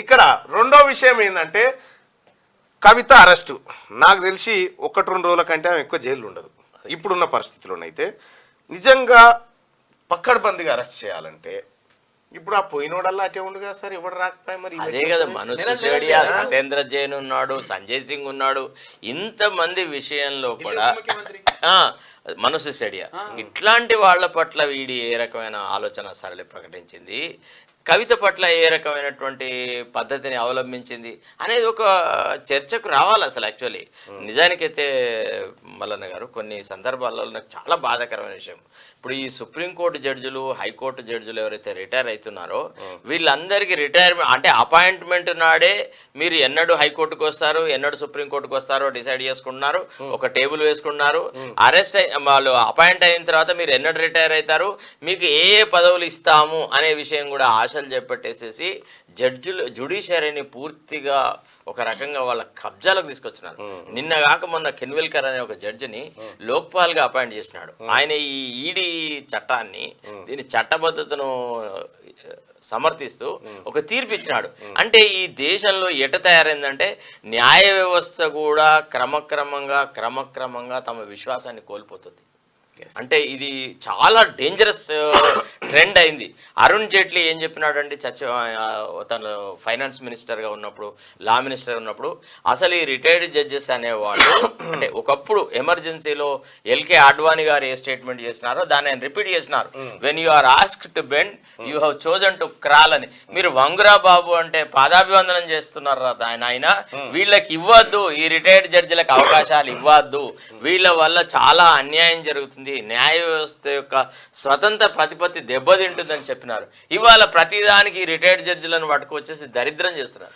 ఇక్కడ రెండో విషయం ఏంటంటే కవిత అరెస్టు. నాకు తెలిసి 1-2 రోజుల కంటే ఆమె ఎక్కువ జైలు ఉండదు ఇప్పుడున్న పరిస్థితుల్లోనైతే. నిజంగా పక్కడబందిగా అరెస్ట్ చేయాలంటే ఇప్పుడు ఆ పోయినోడల్లా అటే ఉండు కదా సార్, ఎవడు రాకపోయి మరి. అదే కదా, మనోజ్ సిసోడియా, సత్యేంద్ర జైన్ ఉన్నాడు, సంజయ్ సింగ్ ఉన్నాడు, ఇంతమంది విషయంలో కూడా మనోజ్ సిసోడియా ఇట్లాంటి వాళ్ళ పట్ల వీడి ఏ రకమైన ఆలోచన సరళి ప్రకటించింది, కవిత పట్ల ఏ రకమైనటువంటి పద్ధతిని అవలంబించింది అనేది ఒక చర్చకు రావాలి అసలు. యాక్చువల్లీ నిజానికైతే మల్లన్న గారు కొన్ని సందర్భాలలో నాకు చాలా బాధాకరమైన విషయం, ఇప్పుడు ఈ సుప్రీంకోర్టు జడ్జిలు, హైకోర్టు జడ్జిలు ఎవరైతే రిటైర్ అవుతున్నారో వీళ్ళందరికీ రిటైర్మెంట్ అంటే అపాయింట్మెంట్ నాడే మీరు ఎన్నడూ హైకోర్టుకు వస్తారు, ఎన్నడూ సుప్రీంకోర్టుకు వస్తారో డిసైడ్ చేసుకుంటున్నారు, ఒక టేబుల్ వేసుకున్నారు. అరెస్ట్ వాళ్ళు అపాయింట్ అయిన తర్వాత మీరు ఎన్నడూ రిటైర్ అవుతారు, మీకు ఏ ఏ పదవులు ఇస్తాము అనే విషయం కూడా ఆశలు చెప్పట్టేసేసి జ్యుడిషియరీని పూర్తిగా ఒక రకంగా వాళ్ళ కబ్జాలకు తీసుకొచ్చినారు. నిన్న కాక మొన్న కెన్విల్కర్ అనే ఒక జడ్జిని లోక్పాల్ గా అపాయింట్ చేసినాడు. ఆయన ఈ ఈడీ చట్టాన్ని, దీని చట్టబద్ధతను సమర్థిస్తూ ఒక తీర్పు ఇచ్చినాడు. అంటే ఈ దేశంలో ఎట తయారైందంటే న్యాయ వ్యవస్థ కూడా క్రమక్రమంగా తమ విశ్వాసాన్ని కోల్పోతుంది. అంటే ఇది చాలా డేంజరస్ ట్రెండ్ అయింది. అరుణ్ జైట్లీ ఏం చెప్పినాడండి, తను ఫైనాన్స్ మినిస్టర్గా ఉన్నప్పుడు, లా మినిస్టర్ ఉన్నప్పుడు, అసలు ఈ రిటైర్డ్ జడ్జెస్ అనేవాళ్ళు అంటే ఒకప్పుడు ఎమర్జెన్సీలో ఎల్కే అడ్వాణి గారు ఏ స్టేట్మెంట్ చేసినారో దాన్ని ఆయన రిపీట్ చేసినారు. When you are asked to bend you have chosen to crawl అని. మీరు వంగురా బాబు అంటే పాదాభివందనం చేస్తున్నారు ఆయన. వీళ్ళకి ఇవ్వద్దు, ఈ రిటైర్డ్ జడ్జిలకు అవకాశాలు ఇవ్వద్దు, వీళ్ళ వల్ల చాలా అన్యాయం జరుగుతుంది, న్యాయ వ్యవస్థ యొక్క స్వతంత్ర ప్రతిపత్తి దెబ్బతింటుందని చెప్పినారు. ఇవాళ ప్రతిదానికి రిటైర్డ్ జడ్జిలను పట్టుకొచ్చేసి దరిద్రం చేస్తున్నారు.